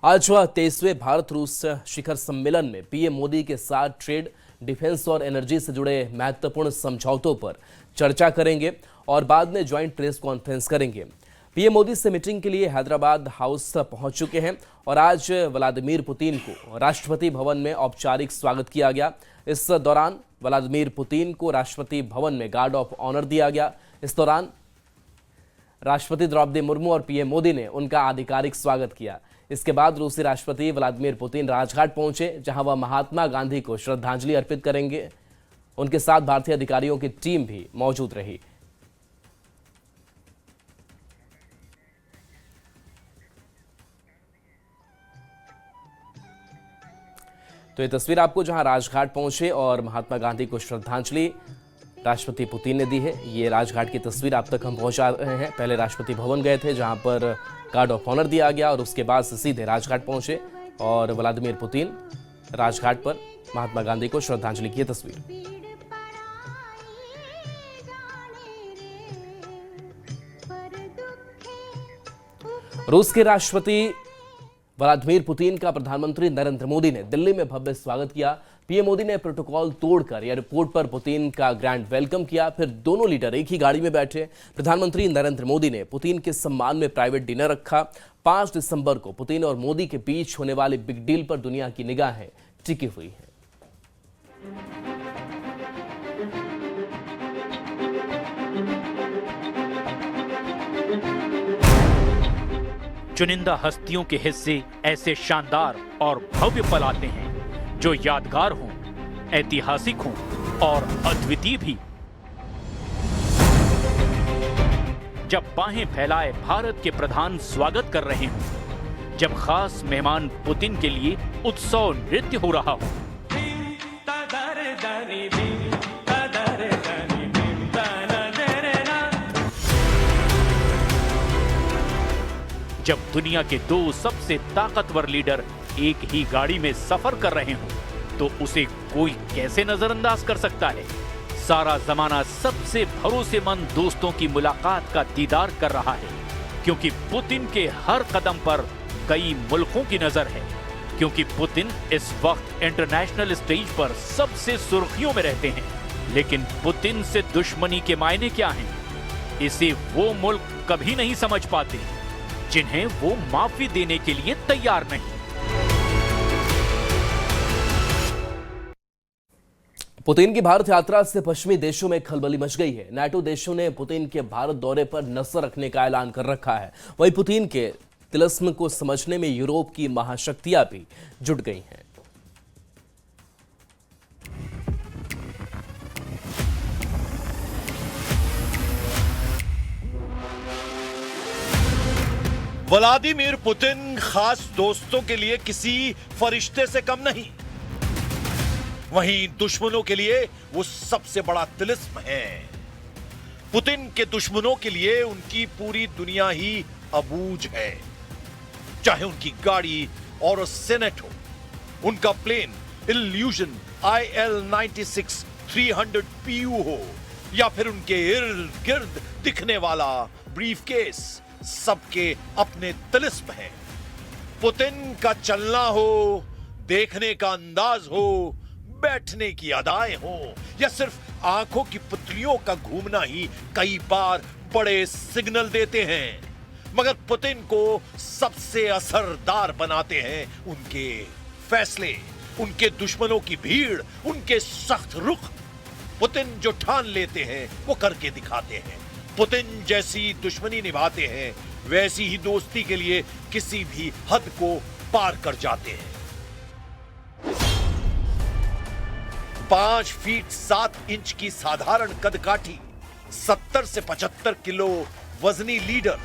आज हुआ 23वें भारत रूस शिखर सम्मेलन में पीएम मोदी के साथ ट्रेड, डिफेंस और एनर्जी से जुड़े महत्वपूर्ण समझौतों पर चर्चा करेंगे और बाद में ज्वाइंट प्रेस कॉन्फ्रेंस करेंगे। पीएम मोदी से मीटिंग के लिए हैदराबाद हाउस पहुंच चुके हैं और आज व्लादिमीर पुतिन को राष्ट्रपति भवन में औपचारिक स्वागत किया गया। इस दौरान व्लादिमीर पुतिन को राष्ट्रपति भवन में गार्ड ऑफ ऑनर दिया गया। इस दौरान राष्ट्रपति द्रौपदी मुर्मू और पीएम मोदी ने उनका आधिकारिक स्वागत किया। इसके बाद रूसी राष्ट्रपति व्लादिमीर पुतिन राजघाट पहुंचे, जहां वह महात्मा गांधी को श्रद्धांजलि अर्पित करेंगे। उनके साथ भारतीय अधिकारियों की टीम भी मौजूद रही। तो ये तस्वीर आपको जहां राजघाट पहुंचे और महात्मा गांधी को श्रद्धांजलि राष्ट्रपति पुतिन ने दी है। ये राजघाट की तस्वीर आप तक हम पहुंचा रहे हैं। पहले राष्ट्रपति भवन गए थे, जहां पर गार्ड ऑफ ऑनर दिया गया और उसके बाद से सीधे राजघाट पहुंचे और व्लादिमीर पुतिन राजघाट पर महात्मा गांधी को श्रद्धांजलि की तस्वीर। रूस के राष्ट्रपति व्लादिमीर पुतिन का प्रधानमंत्री नरेंद्र मोदी ने दिल्ली में भव्य स्वागत किया। पीएम मोदी ने प्रोटोकॉल तोड़कर एयरपोर्ट पर पुतिन का ग्रैंड वेलकम किया। फिर दोनों लीडर एक ही गाड़ी में बैठे। प्रधानमंत्री नरेंद्र मोदी ने पुतिन के सम्मान में प्राइवेट डिनर रखा। 5 दिसंबर को पुतिन और मोदी के बीच होने वाली बिग डील पर दुनिया की निगाहें टिकी हुई हैं। चुनिंदा हस्तियों के हिस्से ऐसे शानदार और भव्य पल आते हैं जो यादगार हों, ऐतिहासिक हों और अद्वितीय भी। जब बाहें फैलाए भारत के प्रधान स्वागत कर रहे हों, जब खास मेहमान पुतिन के लिए उत्सव नृत्य हो रहा हो, जब दुनिया के 2 सबसे ताकतवर लीडर एक ही गाड़ी में सफर कर रहे हों, तो उसे कोई कैसे नजरअंदाज कर सकता है। सारा जमाना सबसे भरोसेमंद दोस्तों की मुलाकात का दीदार कर रहा है, क्योंकि पुतिन के हर कदम पर कई मुल्कों की नजर है, क्योंकि पुतिन इस वक्त इंटरनेशनल स्टेज पर सबसे सुर्खियों में रहते हैं। लेकिन पुतिन से दुश्मनी के मायने क्या हैं, इसे वो मुल्क कभी नहीं समझ पाते जिन्हें वो माफी देने के लिए तैयार नहीं। पुतिन की भारत यात्रा से पश्चिमी देशों में खलबली मच गई है। नाटो देशों ने पुतिन के भारत दौरे पर नजर रखने का ऐलान कर रखा है। वहीं पुतिन के तिलिस्म को समझने में यूरोप की महाशक्तियां भी जुट गई हैं। व्लादिमीर पुतिन खास दोस्तों के लिए किसी फरिश्ते से कम नहीं, वहीं दुश्मनों के लिए वो सबसे बड़ा तिलिस्म है। पुतिन के दुश्मनों के लिए उनकी पूरी दुनिया ही अबूझ है। चाहे उनकी गाड़ी और सेनेट हो, उनका प्लेन इल्यूजन IL-96 300 PU हो, या फिर उनके इर्द गिर्द दिखने वाला ब्रीफकेस, सबके अपने तिलिस्म है। पुतिन का चलना हो, देखने का अंदाज हो, बैठने की अदाएं हो, या सिर्फ आंखों की पुतलियों का घूमना ही कई बार बड़े सिग्नल देते हैं। मगर पुतिन को सबसे असरदार बनाते हैं उनके फैसले, उनके दुश्मनों की भीड़, उनके सख्त रुख। पुतिन जो ठान लेते हैं वो करके दिखाते हैं। पुतिन जैसी दुश्मनी निभाते हैं, वैसी ही दोस्ती के लिए किसी भी हद को पार कर जाते हैं। 5 फीट 7 इंच की साधारण कदकाठी, 70 से 75 किलो वजनी लीडर,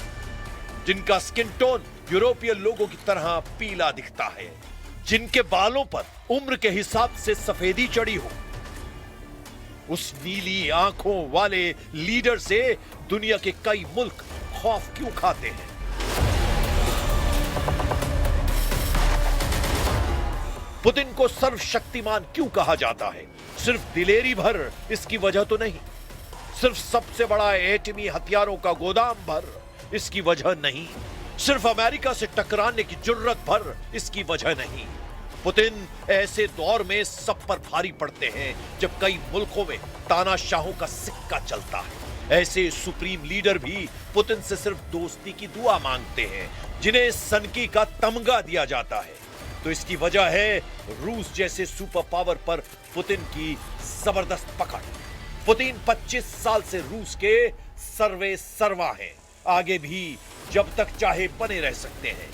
जिनका स्किन टोन यूरोपीय लोगों की तरह पीला दिखता है, जिनके बालों पर उम्र के हिसाब से सफेदी चढ़ी हो, उस नीली आंखों वाले लीडर से दुनिया के कई मुल्क खौफ क्यों खाते हैं? पुतिन को सर्वशक्तिमान क्यों कहा जाता है? सिर्फ दिलेरी भर इसकी वजह तो नहीं, सिर्फ सबसे बड़ा एटमी हथियारों का गोदाम भर इसकी वजह नहीं, सिर्फ अमेरिका से टकराने की जुर्रत भर इसकी वजह नहीं। पुतिन ऐसे दौर में सब पर भारी पड़ते हैं जब कई मुल्कों में तानाशाहों का सिक्का चलता है। ऐसे सुप्रीम लीडर भी पुतिन से सिर्फ दोस्ती की दुआ मांगते हैं, जिन्हें सनकी का तमगा दिया जाता है। तो इसकी वजह है रूस जैसे सुपर पावर पर पुतिन की जबरदस्त पकड़। पुतिन 25 साल से रूस के सर्वे सर्वा हैं, आगे भी जब तक चाहे बने रह सकते हैं।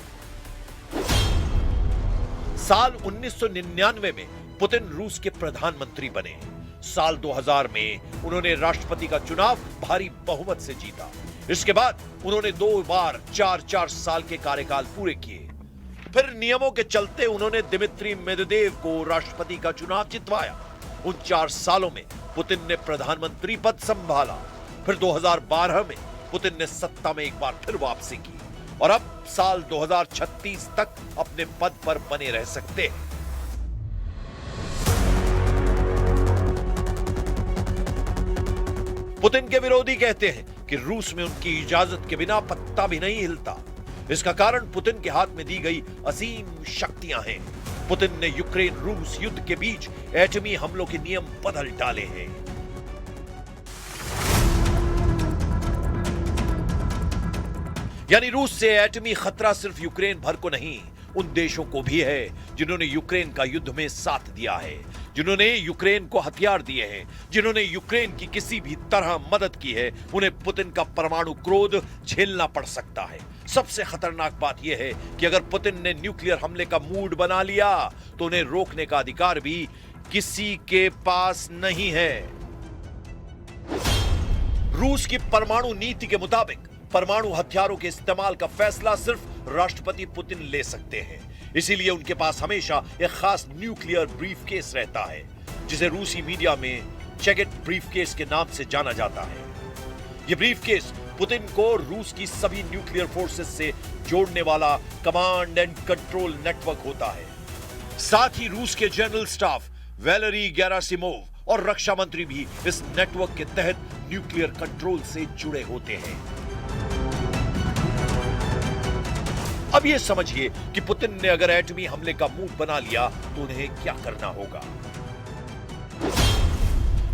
साल 1999 में पुतिन रूस के प्रधानमंत्री बने। साल 2000 में उन्होंने राष्ट्रपति का चुनाव भारी बहुमत से जीता। इसके बाद उन्होंने 2 बार 4-4 साल के कार्यकाल पूरे किए। फिर नियमों के चलते उन्होंने दिमित्री मेदवेदेव को राष्ट्रपति का चुनाव जितवाया। उन 4 सालों में पुतिन ने प्रधानमंत्री पद संभाला। फिर 2012 में पुतिन ने सत्ता में एक बार फिर वापसी की और अब साल 2036 तक अपने पद पर बने रह सकते हैं। पुतिन के विरोधी कहते हैं कि रूस में उनकी इजाजत के बिना पत्ता भी नहीं हिलता। इसका कारण पुतिन के हाथ में दी गई असीम शक्तियां हैं। पुतिन ने यूक्रेन रूस युद्ध के बीच एटमी हमलों के नियम बदल डाले हैं। यानी रूस से एटमी खतरा सिर्फ यूक्रेन भर को नहीं, उन देशों को भी है जिन्होंने यूक्रेन का युद्ध में साथ दिया है, जिन्होंने यूक्रेन को हथियार दिए हैं, जिन्होंने यूक्रेन की किसी भी तरह मदद की है। उन्हें पुतिन का परमाणु क्रोध झेलना पड़ सकता है। सबसे खतरनाक बात यह है कि अगर पुतिन ने न्यूक्लियर हमले का मूड बना लिया तो उन्हें रोकने का अधिकार भी किसी के पास नहीं है। रूस की परमाणु नीति के मुताबिक परमाणु हथियारों के इस्तेमाल का फैसला सिर्फ राष्ट्रपति पुतिन ले सकते हैं। इसीलिए उनके पास हमेशा एक खास न्यूक्लियर ब्रीफकेस रहता है, जिसे रूसी मीडिया में चेगेट ब्रीफकेस के नाम से जाना जाता है। यह ब्रीफकेस पुतिन को रूस की सभी न्यूक्लियर फोर्सेस से जोड़ने वाला कमांड एंड कंट्रोल नेटवर्क होता है। साथ ही रूस के जनरल स्टाफ वैलेरी गेरासिमोव और रक्षा मंत्री भी इस नेटवर्क के तहत न्यूक्लियर कंट्रोल से जुड़े होते हैं। अब यह समझिए कि पुतिन ने अगर एटमी हमले का मूड बना लिया तो उन्हें क्या करना होगा।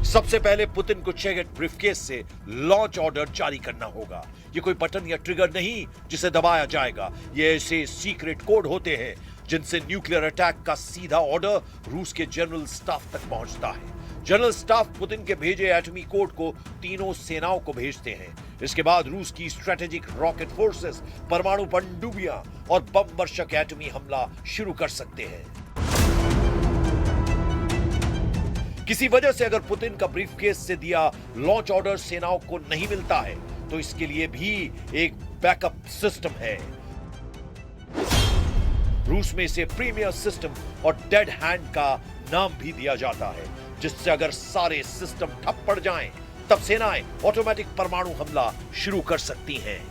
सबसे पहले पुतिन को चेगेट ब्रीफकेस से लॉन्च ऑर्डर जारी करना होगा। यह कोई बटन या ट्रिगर नहीं जिसे दबाया जाएगा। ये ऐसे सीक्रेट कोड होते हैं जिनसे न्यूक्लियर अटैक का सीधा ऑर्डर रूस के जनरल स्टाफ तक पहुंचता है। जनरल स्टाफ पुतिन के भेजे एटमी कोड को तीनों सेनाओं को भेजते हैं। इसके बाद रूस की स्ट्रेटेजिक रॉकेट फोर्सेस परमाणु पनडुब्बियां और बम वर्षक एटमी हमला शुरू कर सकते हैं। किसी वजह से अगर पुतिन का ब्रीफकेस से दिया लॉन्च ऑर्डर सेनाओं को नहीं मिलता है तो इसके लिए भी एक बैकअप सिस्टम है। रूस में इसे प्रीमियर सिस्टम और डेड हैंड का नाम भी दिया जाता है, जिससे अगर सारे सिस्टम ठप पड़ जाएं, तब सेनाएं ऑटोमेटिक परमाणु हमला शुरू कर सकती हैं।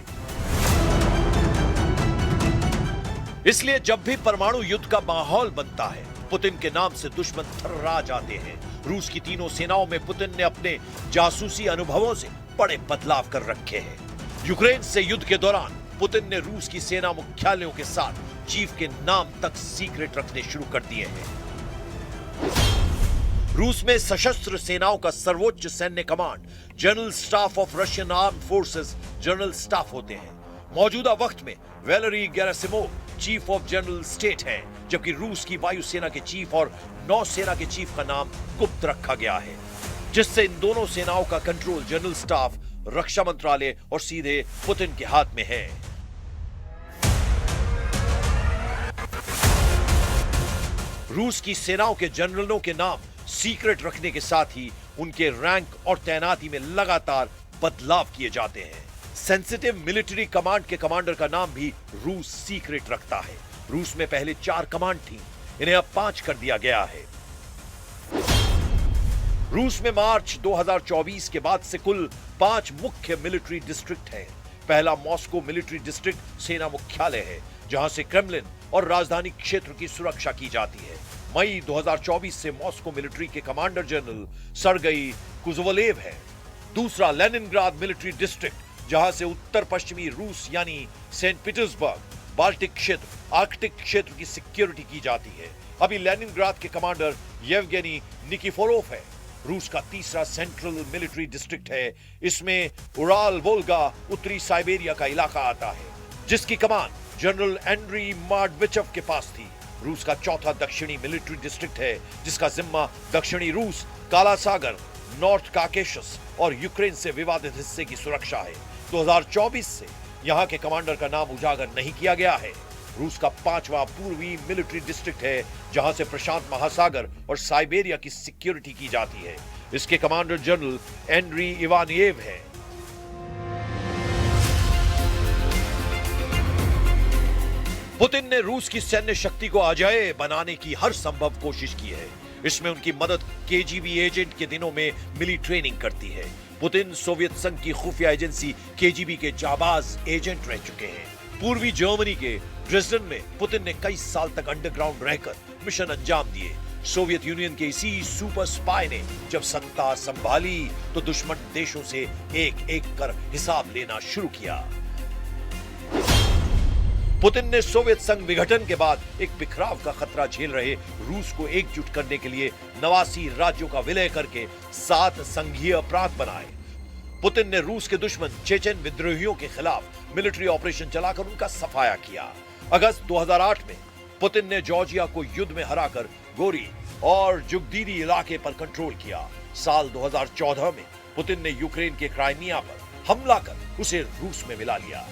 इसलिए जब भी परमाणु युद्ध का माहौल बनता है, पुतिन के नाम से दुश्मन थर्रा जाते हैं। रूस की तीनों सेनाओं में पुतिन ने अपने जासूसी अनुभवों से बड़े बदलाव कर रखे हैं। यूक्रेन से युद्ध के दौरान पुतिन ने रूस की सेना मुख्यालयों के साथ चीफ के नाम तक सीक्रेट रखने शुरू कर दिए हैं। रूस में सशस्त्र सेनाओं का सर्वोच्च सैन्य command general staff of Russian armed forces general staff होते हैं। मौजूदा वक्त में Valery Gerasimov chief of general state हैं, जबकि रूस की वायुसेना के चीफ और नौसेना के चीफ का नाम गुप्त रखा गया है, जिससे इन दोनों सेनाओं का कंट्रोल जनरल स्टाफ, रक्षा मंत्रालय और सीधे पुतिन के हाथ में है। रूस की सेनाओं के जनरलों के नाम सीक्रेट रखने के साथ ही उनके रैंक और तैनाती में लगातार बदलाव किए जाते हैं। सेंसिटिव मिलिट्री कमांड के कमांडर का नाम भी रूस सीक्रेट रखता है। रूस में पहले 4 कमांड थी, इन्हें अब 5 कर दिया गया है। रूस में मार्च 2024 के बाद से कुल 5 मुख्य मिलिट्री डिस्ट्रिक्ट हैं। पहला मॉस्को मिलिट्री डिस्ट्रिक्ट सेना मुख्यालय है, जहां से क्रेमलिन और राजधानी क्षेत्र की सुरक्षा की जाती है। मई 2024 से मॉस्को मिलिट्री के कमांडर जनरल सर्गेई कुज़वलेव है। दूसरा लेनिनग्राद मिलिट्री डिस्ट्रिक्ट, जहां से उत्तर पश्चिमी रूस यानी सेंट पीटर्सबर्ग, बाल्टिक क्षेत्र, आर्कटिक क्षेत्र की सिक्योरिटी की जाती है। अभी लेनिनग्राद के कमांडर येवगेनी निकिफोरोव है। रूस का तीसरा सेंट्रल मिलिट्री डिस्ट्रिक्ट है। इसमें उराल, वोल्गा, उत्तरी साइबेरिया का इलाका आता है, जिसकी कमान जनरल एंड्री मार्डविचव के पास थी। रूस का चौथा दक्षिणी मिलिट्री डिस्ट्रिक्ट है, जिसका जिम्मा दक्षिणी रूस, काला सागर, नॉर्थ काकेशस और यूक्रेन से विवादित हिस्से की सुरक्षा है। 2024 से यहां के कमांडर का नाम उजागर नहीं किया गया है। रूस का पांचवा पूर्वी मिलिट्री डिस्ट्रिक्ट है, जहां से प्रशांत महासागर और साइबेरिया की सिक्योरिटी की जाती है। इसके कमांडर जनरल एंड्री इवानिएव है। पुतिन ने रूस की सैन्य शक्ति को अजेय बनाने की हर संभव कोशिश की है। इसमें उनकी मदद केजीबी एजेंट के दिनों में मिली ट्रेनिंग करती है। पुतिन सोवियत संघ की खुफिया एजेंसी केजीबी के जाबाज एजेंट रह चुके हैं। पूर्वी जर्मनी के ड्रेसडन में पुतिन ने कई साल तक अंडरग्राउंड रहकर मिशन अंजाम दिए। सोवियत यूनियन के इसी सुपर स्पाई ने जब सत्ता संभाली तो दुश्मन देशों से एक एक कर हिसाब लेना शुरू किया। पुतिन ने सोवियत संघ विघटन के बाद एक बिखराव का खतरा झेल रहे रूस को एकजुट करने के लिए 89 राज्यों का विलय करके 7 संघीय प्रांत बनाए। पुतिन ने रूस के दुश्मन चेचेन विद्रोहियों के खिलाफ मिलिट्री ऑपरेशन चलाकर उनका सफाया किया। अगस्त 2008 में पुतिन ने जॉर्जिया को युद्ध में हराकर गोरी और जुगदीदी इलाके पर कंट्रोल किया। साल 2014 में पुतिन ने यूक्रेन के क्राइमिया पर हमला कर उसे रूस में मिला लिया।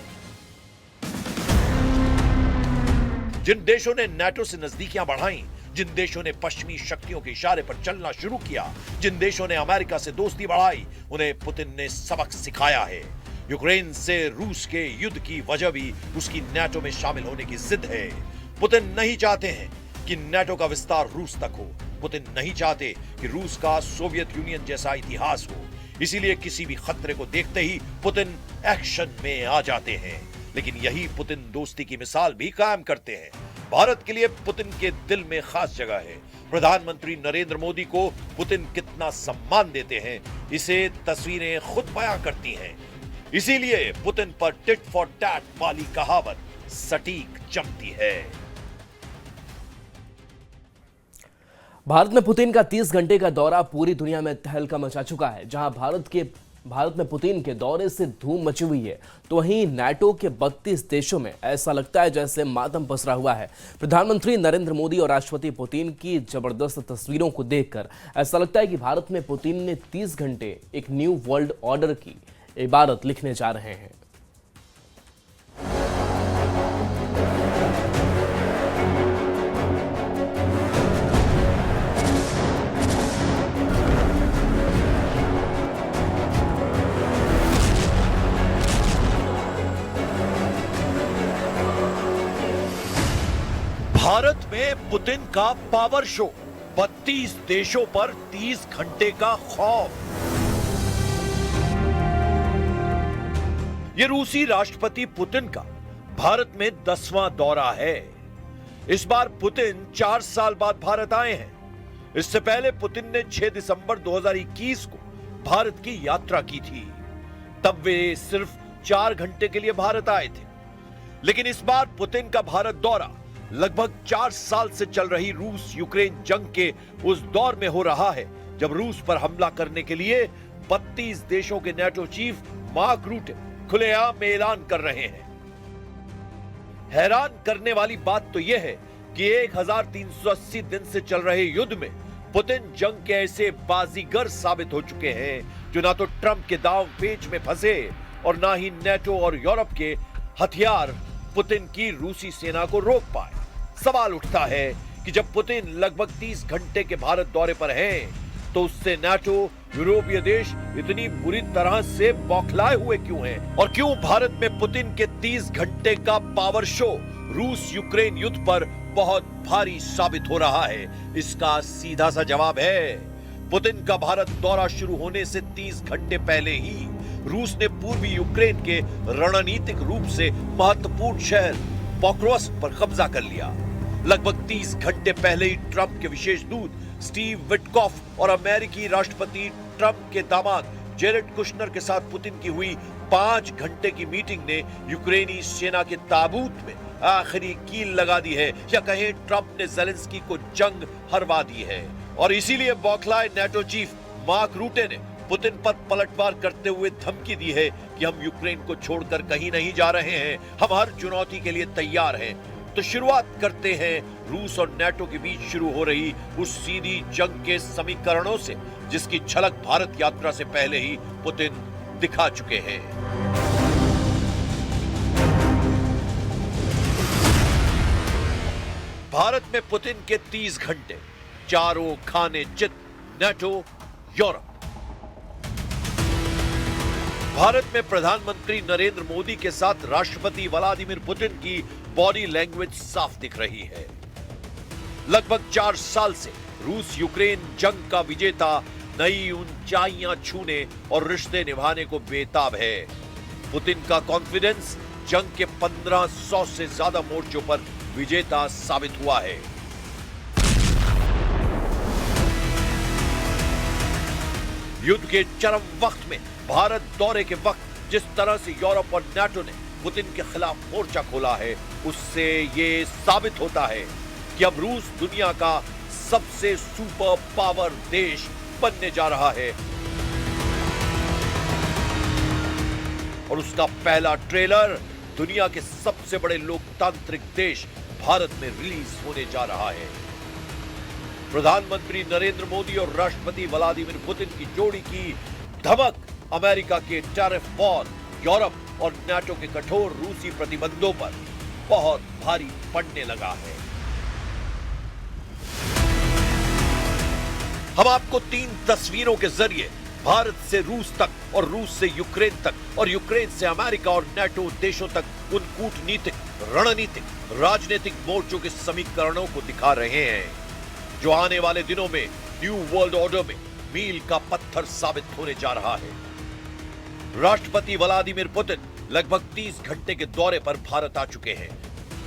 जिन देशों ने नाटो से नजदीकियां बढ़ाई, जिन देशों ने पश्चिमी शक्तियों के इशारे पर चलना शुरू किया, जिन देशों ने अमेरिका से दोस्ती बढ़ाई, उन्हें पुतिन ने सबक सिखाया है। यूक्रेन से रूस के युद्ध की वजह भी उसकी नाटो में शामिल होने की जिद है। पुतिन नहीं चाहते हैं कि नाटो का विस्तार रूस तक हो। पुतिन नहीं चाहते कि रूस का सोवियत यूनियन जैसा इतिहास हो। इसीलिए किसी भी खतरे को देखते ही पुतिन एक्शन में आ जाते हैं। लेकिन यही पुतिन दोस्ती की मिसाल भी कायम करते हैं। भारत के लिए पुतिन के दिल में खास जगह है। प्रधानमंत्री नरेंद्र मोदी को पुतिन कितना सम्मान देते हैं, इसे तस्वीरें खुद बयां करती हैं। इसीलिए पुतिन पर टिट फॉर टैट वाली कहावत सटीक जमती है। भारत में पुतिन का 30 घंटे का दौरा पूरी दुनिया में तहलका मचा चुका है। जहां भारत में पुतिन के दौरे से धूम मची हुई है, तो वहीं नाटो के 32 देशों में ऐसा लगता है जैसे मातम पसरा हुआ है। प्रधानमंत्री नरेंद्र मोदी और राष्ट्रपति पुतिन की जबरदस्त तस्वीरों को देखकर ऐसा लगता है कि भारत में पुतिन ने 30 घंटे एक न्यू वर्ल्ड ऑर्डर की इबारत लिखने जा रहे हैं। भारत में पुतिन का पावर शो, 32 देशों पर 30 घंटे का खौफ। ये रूसी राष्ट्रपति पुतिन का भारत में 10वां दौरा है। इस बार पुतिन 4 साल बाद भारत आए हैं। इससे पहले पुतिन ने 6 दिसंबर 2021 को भारत की यात्रा की थी। तब वे सिर्फ 4 घंटे के लिए भारत आए थे। लेकिन इस बार पुतिन का भारत दौरा लगभग 4 साल से चल रही रूस यूक्रेन जंग के उस दौर में हो रहा है, जब रूस पर हमला करने के लिए 32 देशों के नाटो चीफ मार्क रूटे खुलेआम में ऐलान कर रहे हैं। हैरान करने वाली बात तो यह है कि 1380 दिन से चल रहे युद्ध में पुतिन जंग के ऐसे बाजीगर साबित हो चुके हैं जो ना तो ट्रंप के दांव पेच में फंसे और ना ही नाटो और यूरोप के हथियार पुतिन की रूसी सेना को रोक पाए। सवाल उठता है कि जब पुतिन लगभग 30 घंटे के भारत दौरे पर हैं, तो उससे नाटो यूरोपीय देश इतनी बुरी तरह से बौखलाए हुए क्यों हैं? और क्यों भारत में पुतिन के 30 घंटे का पावर शो रूस यूक्रेन युद्ध पर बहुत भारी साबित हो रहा है? इसका सीधा सा जवाब है, पुतिन का भारत दौरा शुरू होने से 30 घंटे पहले ही रूस ने पूर्वी यूक्रेन के रणनीतिक रूप से महत्वपूर्ण शहर पोक्रोव्स्क पर कब्जा कर लिया। लगभग 30 घंटे पहले ही ट्रंप के विशेष दूत स्टीव विटकॉफ और अमेरिकी राष्ट्रपति ट्रंप के दामाद जेरेड कुशनर के साथ पुतिन की हुई 5 घंटे की मीटिंग ने यूक्रेनी सेना के ताबूत में आखिरी कील लगा दी है, या कहें ट्रंप ने ज़ेलेंस्की को जंग हरवा दी है। और इसीलिए बौखलाए नाटो चीफ मार्क रूटे ने पुतिन पर पलटवार करते हुए धमकी दी है कि हम यूक्रेन को छोड़कर कहीं नहीं जा रहे हैं, हम हर चुनौती के लिए तैयार हैं। तो शुरुआत करते हैं रूस और नाटो के बीच शुरू हो रही उस सीधी जंग के समीकरणों से, जिसकी झलक भारत यात्रा से पहले ही पुतिन दिखा चुके हैं। भारत में पुतिन के 30 घंटे, चारों खाने चित, नाटो, यूरोप। भारत में प्रधानमंत्री नरेंद्र मोदी के साथ राष्ट्रपति व्लादिमीर पुतिन की बॉडी लैंग्वेज साफ दिख रही है। लगभग 4 साल से रूस यूक्रेन जंग का विजेता नई ऊंचाइयां छूने और रिश्ते निभाने को बेताब है। पुतिन का कॉन्फिडेंस जंग के 1500 से ज्यादा मोर्चों पर विजेता साबित हुआ है। युद्ध के चरम वक्त में भारत दौरे के वक्त जिस तरह से यूरोप और नाटो ने पुतिन के खिलाफ मोर्चा खोला है, उससे ये साबित होता है कि अब रूस दुनिया का सबसे सुपर पावर देश बनने जा रहा है। और उसका पहला ट्रेलर दुनिया के सबसे बड़े लोकतांत्रिक देश भारत में रिलीज होने जा रहा है। प्रधानमंत्री नरेंद्र मोदी और राष्ट्रपति व्लादिमीर पुतिन की जोड़ी की धमक अमेरिका के टैरिफ वॉर, यूरोप और नाटो के कठोर रूसी प्रतिबंधों पर बहुत भारी पड़ने लगा है। हम आपको 3 तस्वीरों के जरिए भारत से रूस तक और रूस से यूक्रेन तक और यूक्रेन से अमेरिका और नाटो देशों तक उन कूटनीतिक, रणनीतिक, राजनीतिक मोर्चों के समीकरणों को दिखा रहे हैं जो आने वाले दिनों में न्यू वर्ल्ड ऑर्डर में मील का पत्थर साबित होने जा रहा है। राष्ट्रपति व्लादिमीर पुतिन लगभग 30 घंटे के दौरे पर भारत आ चुके हैं।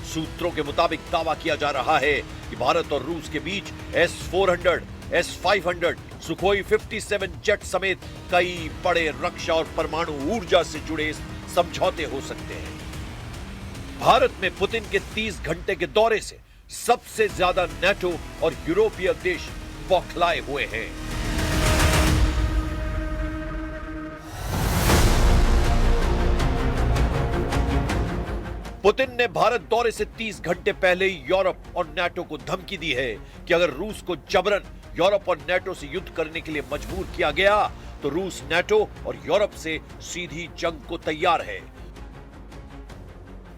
सूत्रों के मुताबिक दावा किया जा रहा है कि भारत और रूस के बीच S-400, S-500, सुखोई 57 जेट समेत कई बड़े रक्षा और परमाणु ऊर्जा से जुड़े समझौते हो सकते हैं। भारत में पुतिन के 30 घंटे के दौरे से सबसे ज्यादा नाटो और यूरोपीय देश बौखलाए हुए हैं। पुतिन ने भारत दौरे से 30 घंटे पहले ही यूरोप और नाटो को धमकी दी है कि अगर रूस को जबरन यूरोप और नाटो से युद्ध करने के लिए मजबूर किया गया तो रूस नाटो और यूरोप से सीधी जंग को तैयार है।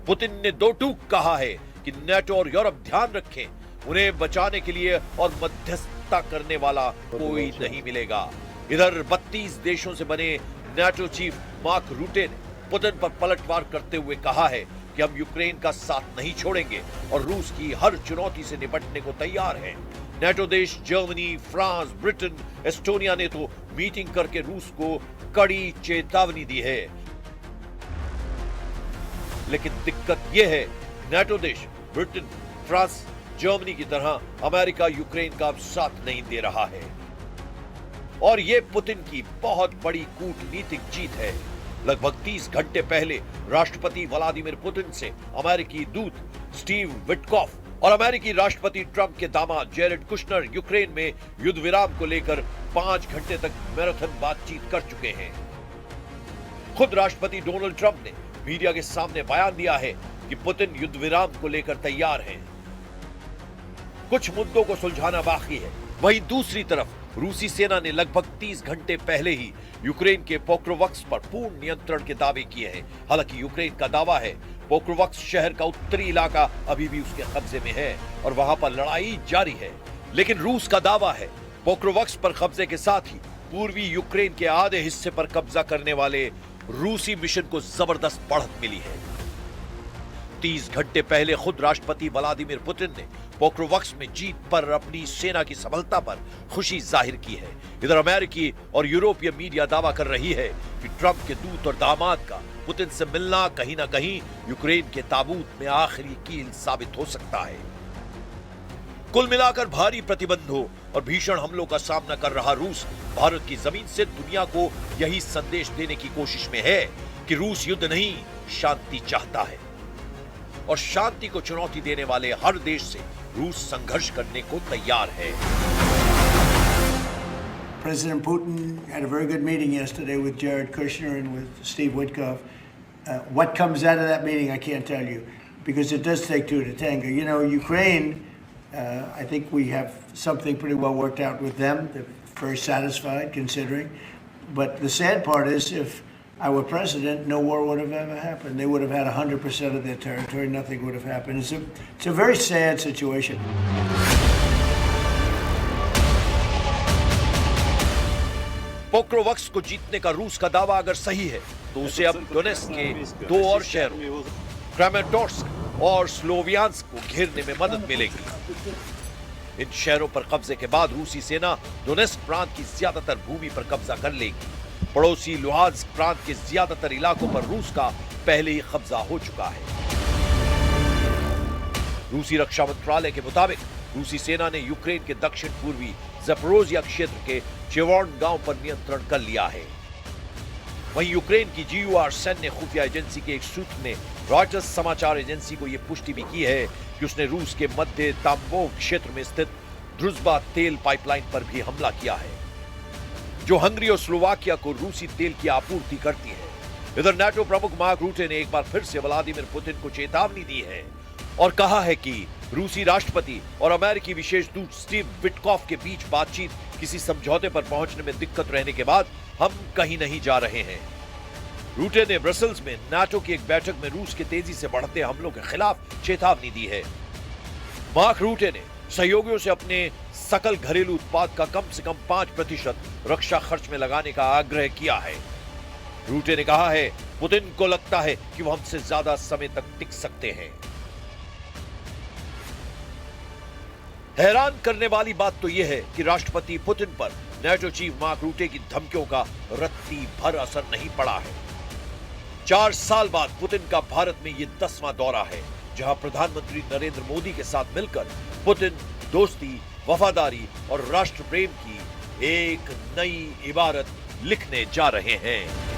पुतिन ने 2 टूक कहा है कि नाटो और यूरोप ध्यान रखें, उन्हें बचाने के लिए और मध्यस्थता करने वाला कोई नहीं मिलेगा। इधर 32 देशों से बने नाटो चीफ मार्क रूटे ने पुतिन पर पलटवार करते हुए कहा है कि हम यूक्रेन का साथ नहीं छोड़ेंगे और रूस की हर चुनौती से निपटने को तैयार हैं। नाटो देश जर्मनी, फ्रांस, ब्रिटेन, एस्टोनिया ने तो मीटिंग करके रूस को कड़ी चेतावनी दी है। लेकिन दिक्कत यह है, नाटो देश ब्रिटेन, फ्रांस, जर्मनी की तरह अमेरिका यूक्रेन का अब साथ नहीं दे रहा है और यह पुतिन की बहुत बड़ी कूटनीतिक जीत है। लगभग 30 घंटे पहले राष्ट्रपति व्लादिमीर पुतिन से अमेरिकी दूत स्टीव विटकॉफ और अमेरिकी राष्ट्रपति ट्रंप के दामाद जेरेड कुशनर यूक्रेन में युद्ध विराम को लेकर 5 घंटे तक मैराथन बातचीत कर चुके हैं। खुद राष्ट्रपति डोनाल्ड ट्रंप ने मीडिया के सामने बयान दिया है कि पुतिन युद्ध विराम को लेकर तैयार हैं। कुछ मुद्दों को सुलझाना बाकी है। वहीं दूसरी तरफ रूसी सेना ने लगभग 30 घंटे पहले ही यूक्रेन के पोक्रोवस्क पर पूर्ण नियंत्रण के दावे किए हैं। हालांकि यूक्रेन का दावा है पोक्रोवस्क शहर का उत्तरी इलाका अभी भी उसके कब्जे में है और वहां पर लड़ाई जारी है। लेकिन रूस का दावा है पोक्रोवस्क पर कब्जे के साथ ही पूर्वी यूक्रेन के आधे हिस्से पर कब्जा करने वाले रूसी मिशन को जबरदस्त बढ़त मिली है। 30 घंटे पहले खुद राष्ट्रपति व्लादिमीर पुतिन ने पोक्रोवस्क में जीत पर अपनी सेना की सफलता पर खुशी जाहिर की है। इधर अमेरिकी और यूरोपीय मीडिया दावा कर रही है कि ट्रंप के दूत और दामाद का पुतिन से मिलना कहीं ना कहीं यूक्रेन के ताबूत में आखिरी कील साबित हो सकता है। कुल मिलाकर भारी प्रतिबंधों, और भीषण हमलों का सामना कर रहा रूस भारत की जमीन से दुनिया को यही संदेश देने की कोशिश में है कि रूस युद्ध नहीं, शांति चाहता है और शांति को चुनौती देने वाले हर देश से रूस संघर्ष करने को तैयार है। President Putin had a very good meeting yesterday with Jared Kushner and with Steve Witkoff. What comes out of that meeting, I can't tell you, because it does take two to tango. You know, Ukraine, I think we have something pretty well worked out with them. They're very satisfied, considering. But the sad part is, if I were president, no war would have ever happened. They would have had 100% of their territory. Nothing would have happened. It's a very sad situation. पोक्रोवक्स को जीतने का रूस का दावा अगर सही है तो उसे अब डोनेस्क के 2 और शहरों क्रामाटोर्स्क और स्लोवियांस्क को घेरने में मदद मिलेगी। इन शहरों पर कब्जे के बाद रूसी सेना डोनेस्क प्रांत की ज्यादातर भूमि पर कब्जा कर लेगी। पड़ोसी लुहांस्क प्रांत के ज्यादातर इलाकों पर रूस का पहले ही कब्जा हो चुका है। रूसी रक्षा मंत्रालय के मुताबिक रूसी सेना ने यूक्रेन के दक्षिण पूर्वी ज़पोरोजिया क्षेत्र के चेवॉर्न गांव पर नियंत्रण कर लिया है। वहीं यूक्रेन की GUR सैन्य खुफिया एजेंसी के एक सूत्र ने रॉयटर्स समाचार एजेंसी को यह पुष्टि भी की है कि उसने रूस के मध्य ताम्बोव क्षेत्र में स्थित ड्रुजबा तेल पाइपलाइन पर भी हमला किया है, जो हंगरी और स्लोवाकिया को रूसी तेल की आपूर्ति करती है। इधर नाटो प्रमुख मार्क रूटे ने एक बार फिर से व्लादिमीर पुतिन को चेतावनी दी है और कहा है कि रूसी राष्ट्रपति और अमेरिकी विशेष दूत स्टीव विटकॉफ के बीच बातचीत किसी समझौते पर पहुंचने में दिक्कत रहने के बाद हम कहीं नहीं जा रहे हैं। रूटे ने ब्रसेल्स में नाटो की एक बैठक में रूस के तेजी से बढ़ते हमलों के खिलाफ चेतावनी दी है। मार्क रूटे ने सहयोगियों से अपने सकल घरेलू उत्पाद का कम से कम 5% रक्षा खर्च में लगाने का आग्रह किया है। रूटे ने कहा है, पुतिन को लगता है कि वो हमसे ज्यादा समय तक टिक सकते हैं। हैरान करने वाली बात तो यह है कि राष्ट्रपति पुतिन पर नाटो चीफ मार्क रूटे की धमकियों का रत्ती भर असर नहीं पड़ा है। 4 साल बाद पुतिन का भारत में यह 10वां दौरा है, जहां प्रधानमंत्री नरेंद्र मोदी के साथ मिलकर पुतिन दोस्ती, वफादारी और राष्ट्र प्रेम की एक नई इबारत लिखने जा रहे हैं।